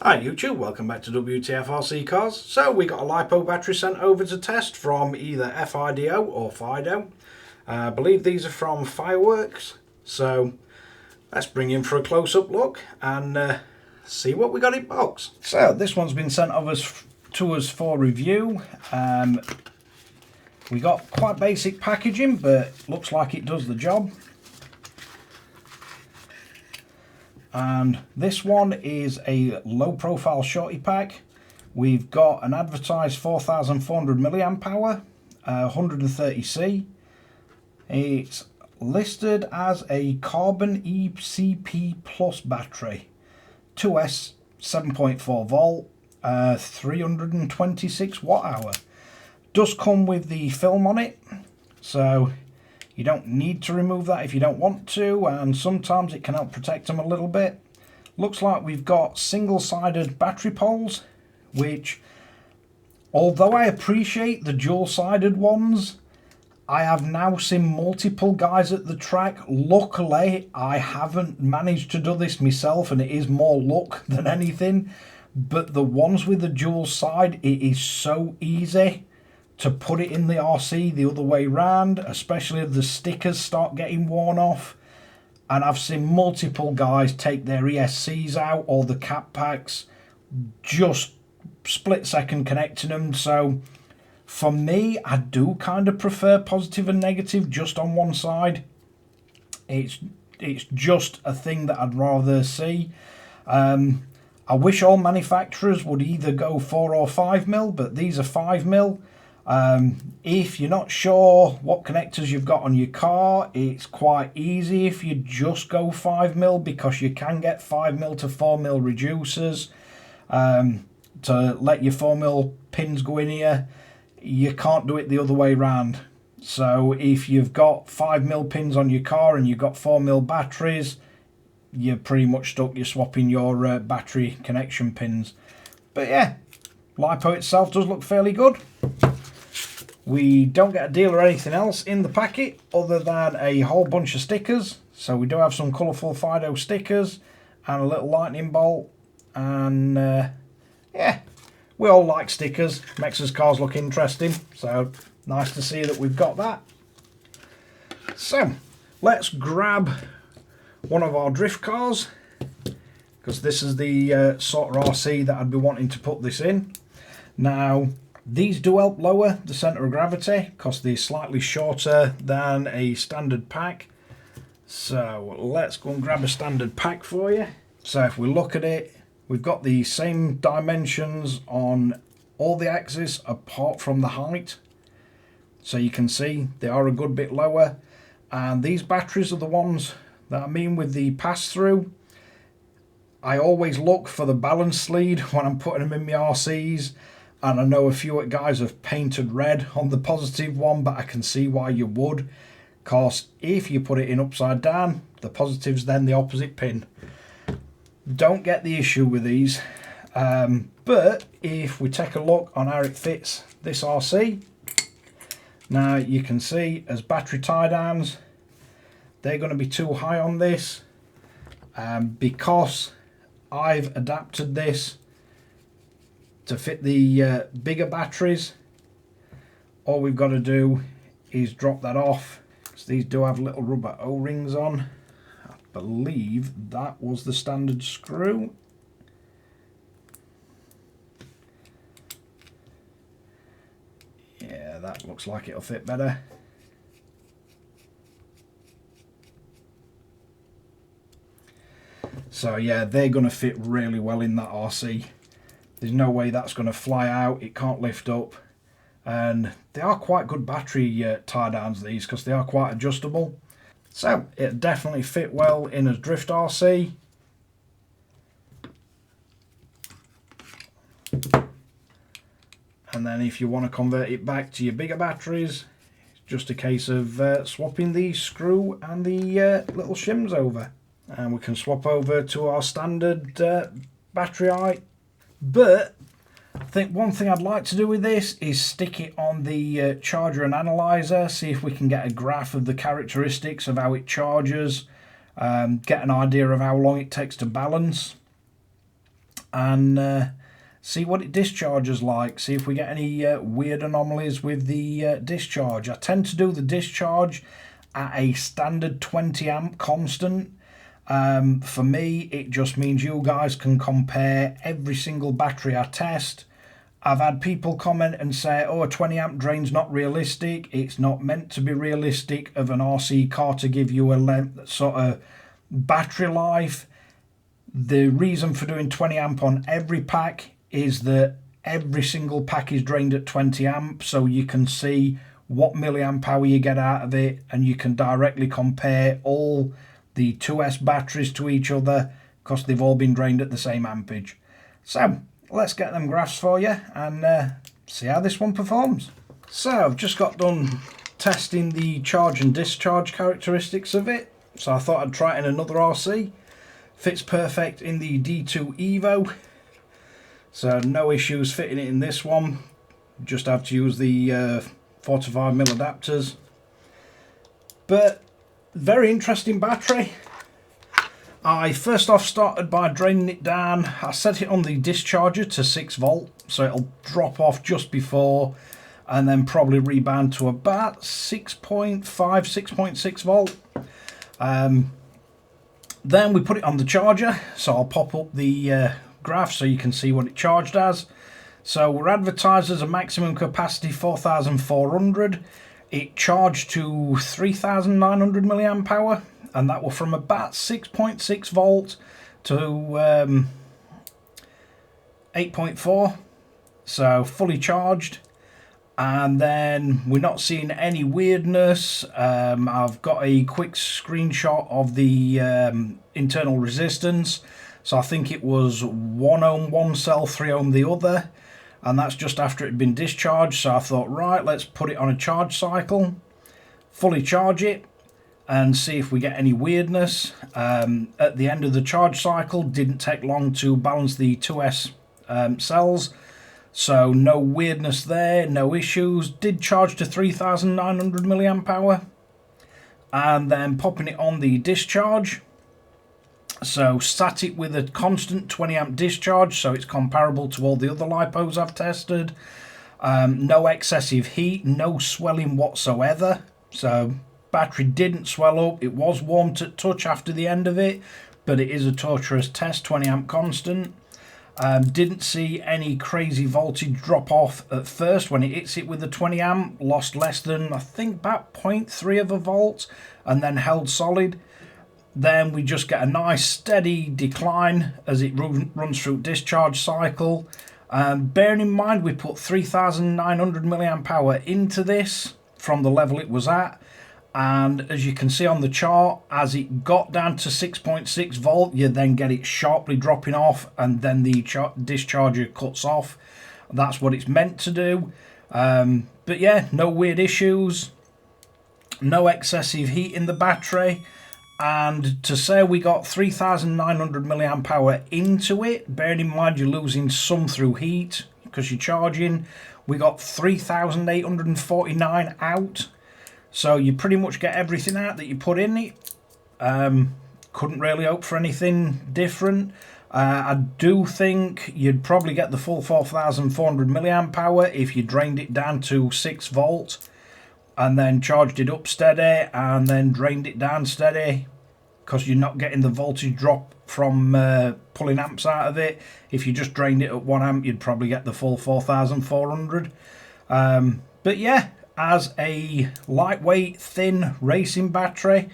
Hi YouTube, welcome back to Wtf Rc Cars. So we got a Lipo battery sent over to test from either Fido or Fido. I believe these are from Fireworks. So let's bring in for a close-up look and see what we got in box. So this one's been sent over to us for review. We got quite basic packaging, but looks like it does the job. And this one is a low profile shorty pack. We've got an advertised 4400 mAh 130C. It's listed as a carbon ECP plus battery, 2S 7.4 volt 326 watt hour. Does come with the film on it, so you don't need to remove that if you don't want to, and sometimes it can help protect them a little bit. Looks like we've got single-sided battery poles, which, although I appreciate the dual-sided ones, I have now seen multiple guys at the track. Luckily, I haven't managed to do this myself, and it is more luck than anything, but the ones with the dual side, it is so easy to put it in the RC the other way round, especially if the stickers start getting worn off. And I've seen multiple guys take their ESCs out or the cap packs, just split second connecting them. So for me, I do kind of prefer positive and negative just on one side. It's just a thing that I'd rather see. I wish all manufacturers would either go 4 or 5mm, but these are 5mm. If you're not sure what connectors you've got on your car, it's quite easy if you just go 5mm, because you can get 5mm to 4mm reducers to let your 4mm pins go in here. You can't do it the other way around. So if you've got 5mm pins on your car and you've got 4mm batteries, you're pretty much stuck. You're swapping your battery connection pins. But yeah, Lipo itself does look fairly good. We don't get a deal or anything else in the packet other than a whole bunch of stickers. So we do have some colourful Fido stickers and a little lightning bolt. And yeah, we all like stickers. Makes us cars look interesting. So nice to see that we've got that. So let's grab one of our drift cars, because this is the sort of RC that I'd be wanting to put this in. Now, these do help lower the centre of gravity because they're slightly shorter than a standard pack. So let's go and grab a standard pack for you. So if we look at it, we've got the same dimensions on all the axes apart from the height. So you can see they are a good bit lower. And these batteries are the ones that I mean with the pass-through. I always look for the balance lead when I'm putting them in my RCs. And I know a few guys have painted red on the positive one, but I can see why you would. Because if you put it in upside down, the positive's then the opposite pin. Don't get the issue with these. But if we take a look on how it fits this RC, now you can see as battery tie downs, they're going to be too high on this. Because I've adapted this to fit the bigger batteries, all we've got to do is drop that off, because these do have little rubber O-rings on. I believe that was the standard screw. Yeah, that looks like it'll fit better. So yeah, they're going to fit really well in that RC. There's no way that's going to fly out. It can't lift up. And they are quite good battery tie downs, these, because they are quite adjustable. So it definitely fit well in a drift RC. And then if you want to convert it back to your bigger batteries, it's just a case of swapping the screw and the little shims over. And we can swap over to our standard battery height. But I think one thing I'd like to do with this is stick it on the charger and analyzer, see if we can get a graph of the characteristics of how it charges, get an idea of how long it takes to balance, and see what it discharges like, see if we get any weird anomalies with the discharge. I tend to do the discharge at a standard 20 amp constant. For me, it just means you guys can compare every single battery I test. I've had people comment and say, oh, a 20 amp drain's not realistic. It's not meant to be realistic of an RC car to give you a sort of battery life. The reason for doing 20 amp on every pack is that every single pack is drained at 20 amp, so you can see what milliamp hour you get out of it, and you can directly compare all the 2S batteries to each other because they've all been drained at the same ampage. So let's get them graphs for you and see how this one performs. So I've just got done testing the charge and discharge characteristics of it, so I thought I'd try it in another RC. Fits perfect in the D2 Evo, so no issues fitting it in this one. Just have to use the 45mm adapters. But very interesting battery. I first off started by draining it down. I set it on the discharger to 6 volt, so it'll drop off just before and then probably rebound to about 6.5, 6.6 volt. Then we put it on the charger, so I'll pop up the graph so you can see what it charged as. So we're advertised as a maximum capacity 4,400. It charged to 3,900 milliamp hour, and that were from about 6.6 volt to 8.4, so fully charged. And then we're not seeing any weirdness. I've got a quick screenshot of the internal resistance, so I think it was 1 ohm one cell, 3 ohm the other, and that's just after it had been discharged. So I thought, right, let's put it on a charge cycle, fully charge it, and see if we get any weirdness. At the end of the charge cycle, didn't take long to balance the 2S cells, so no weirdness there, no issues. Did charge to 3,900 milliamp hour, and then popping it on the discharge. So sat it with a constant 20 amp discharge, so it's comparable to all the other Lipos I've tested. No excessive heat, no swelling whatsoever. So battery didn't swell up. It was warm to touch after the end of it, but it is a torturous test, 20 amp constant. Didn't see any crazy voltage drop off at first when it hits it with the 20 amp. Lost less than, I think, about 0.3 of a volt, and then held solid. Then we just get a nice steady decline as it runs through discharge cycle. Bearing in mind we put 3,900 milliamp hour into this from the level it was at, and as you can see on the chart, as it got down to 6.6 volt, you then get it sharply dropping off, and then the discharger cuts off. That's what it's meant to do. But yeah, no weird issues, no excessive heat in the battery. And to say we got 3,900 milliamp hour into it, bearing in mind you're losing some through heat because you're charging, we got 3,849 out. So you pretty much get everything out that you put in it. Couldn't really hope for anything different. I do think you'd probably get the full 4,400 milliamp hour if you drained it down to 6 volt. And then charged it up steady and then drained it down steady, because you're not getting the voltage drop from pulling amps out of it. If you just drained it at 1 amp, you'd probably get the full 4,400. But yeah, as a lightweight, thin racing battery,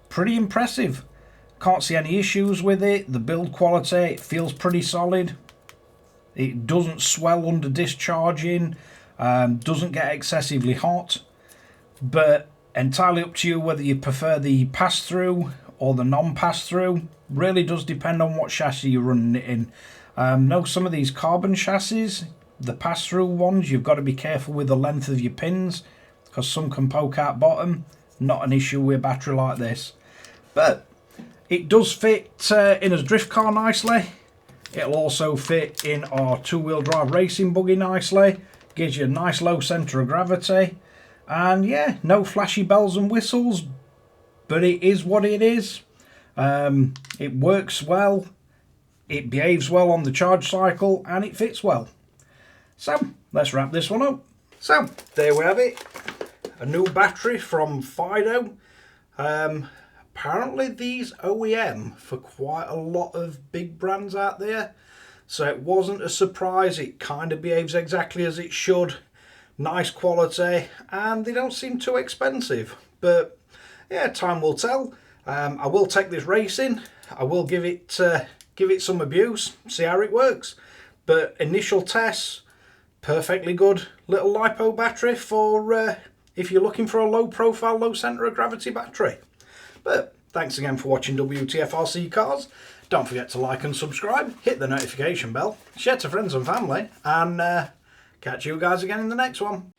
pretty impressive. Can't see any issues with it. The build quality, it feels pretty solid. It doesn't swell under discharging, doesn't get excessively hot. But entirely up to you whether you prefer the pass-through or the non-pass-through. Really does depend on what chassis you're running it in. Know some of these carbon chassis, the pass-through ones, you've got to be careful with the length of your pins because some can poke out bottom. Not an issue with a battery like this. But it does fit in a drift car nicely. It'll also fit in our two-wheel drive racing buggy nicely. Gives you a nice low centre of gravity. And yeah, no flashy bells and whistles, but it is what it is. It works well. it behaves well on the charge cycle, and it fits well. So let's wrap this one up. So there we have it, a new battery from Fido. Apparently these OEM for quite a lot of big brands out there, so it wasn't a surprise. It kind of behaves exactly as it should. Nice quality, and they don't seem too expensive, but yeah, time will tell. I will take this racing. I will give it some abuse, see how it works, but initial tests, perfectly good little Lipo battery for if you're looking for a low profile, low centre of gravity battery. But thanks again for watching Wtf Rc Cars. Don't forget to like and subscribe, hit the notification bell, share to friends and family, and catch you guys again in the next one.